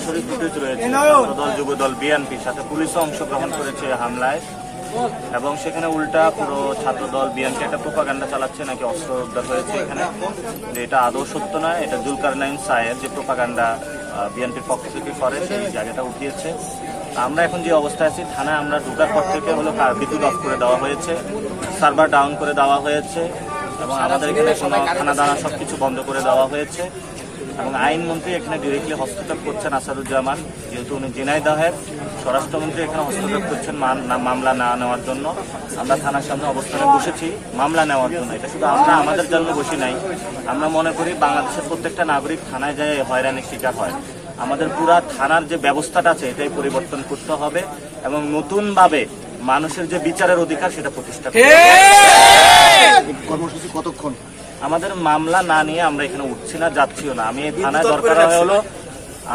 সরাসরি ফুটেজ রয়েছে। দল যুবদল বিএনপির সাথে পুলিশও অংশগ্রহণ করেছে হামলায়, এবং সেখানে উল্টা পুরো ছাত্রদল বিএনপি একটা প্রোপাগান্ডা চালাচ্ছে নাকি অস্ত্র উদ্ধার হয়েছে এখানে। এটা আদৌ সত্য নয়, এটা জুলকারনাইন সায়ের যে প্রোপাগান্ডা বিএনপির পক্ষ থেকে করে সেই জায়গাটা উঠিয়েছে। আমরা এখন যে অবস্থায় আছি, থানায় আমরা ঢোকার পর থেকে হলো বিদ্যুৎ অফ করে দেওয়া হয়েছে, সার্ভার ডাউন করে দেওয়া হয়েছে, এবং আমাদের এখানে কোনো খানা দানা সবকিছু বন্ধ করে দেওয়া হয়েছে। এবং আইনমন্ত্রী এখানে ডিরেক্টলি হস্তক্ষেপ করছেন আসাদুজ্জামান, যেহেতু উনি ঝিনাইদহের। স্বরাষ্ট্রমন্ত্রী এখানে হস্তক্ষেপ করছেন মামলা না নেওয়ার জন্য। আমরা থানার সামনে অবস্থানে বসেছি মামলা নেওয়ার জন্য। এটা শুধু আমরা আমাদের জন্য বসি নাই, আমরা মনে করি বাংলাদেশের প্রত্যেকটা নাগরিক থানায় যায় হয়রানির শিকার হয়। আমাদের পুরা থানার যে ব্যবস্থাটা আছে এটাই পরিবর্তন করতে হবে, এবং নতুনভাবে মানুষের যে বিচারের অধিকার সেটা প্রতিষ্ঠা করতে হবে। কর্মসূচি কতক্ষণ? আমাদের মামলা না নিয়ে আমরা এখানে উঠছি না, যাচ্ছিও না। আমি থানায় দরকার হলো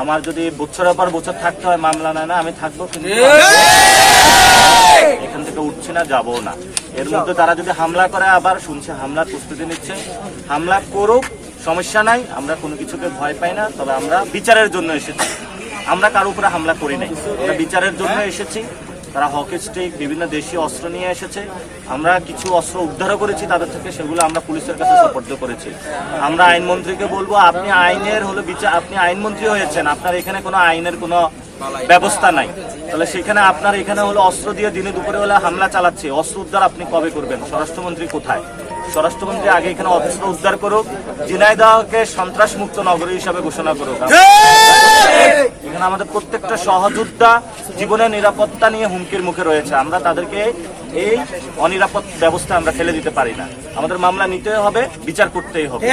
আমার যদি বছরের পর বছর থাকতে হয় মামলা নেয় না, আমি থাকবো, কিন্তু এখান থেকে উঠছি না, যাবো না। এর মধ্যে তারা যদি হামলা করে, আবার শুনছে হামলার প্রস্তুতি নিচ্ছে, হামলা করুক, সমস্যা নাই, আমরা কোনো কিছুকে ভয় পাই না। তবে আমরা বিচারের জন্য এসেছি, আমরা কারো উপরে হামলা করি নাই, আমরা বিচারের জন্য এসেছি। তারা হকি স্টিক বিভিন্ন দেশীয় অস্ত্র নিয়ে এসেছে, আমরা কিছু অস্ত্র উদ্ধারও করেছি তাদের থেকে, সেগুলো আমরা পুলিশের কাছে সুপর্দ করেছি। আমরা আইনমন্ত্রীকে বলবো, আপনি আইনের হলো বিচার, আপনি আইনমন্ত্রী হয়েছেন, আপনার এখানে কোনো আইনের কোনো ব্যবস্থা নাই, তাহলে সেখানে আপনার এখানে হলো অস্ত্র দিয়ে দিনে দুপুরে হলে হামলা চালাচ্ছে, অস্ত্র উদ্ধার আপনি কবে করবেন? স্বরাষ্ট্রমন্ত্রী কোথায়? স্বরাষ্ট্রমন্ত্রী আগে এখানে অস্ত্র উদ্ধার করুক, ঝিনাইদহকে সন্ত্রাস মুক্ত নগরী হিসাবে ঘোষণা করুক। এখানে আমাদের প্রত্যেকটা সহযোদ্ধা জীবনের নিরাপত্তা নিয়ে হুমকির মুখে রয়েছে, আমরা তাদেরকে এই অনিরাপদ ব্যবস্থা আমরা ফেলে দিতে পারি না। আমাদের মামলা নিতে হবে, বিচার করতেই হবে।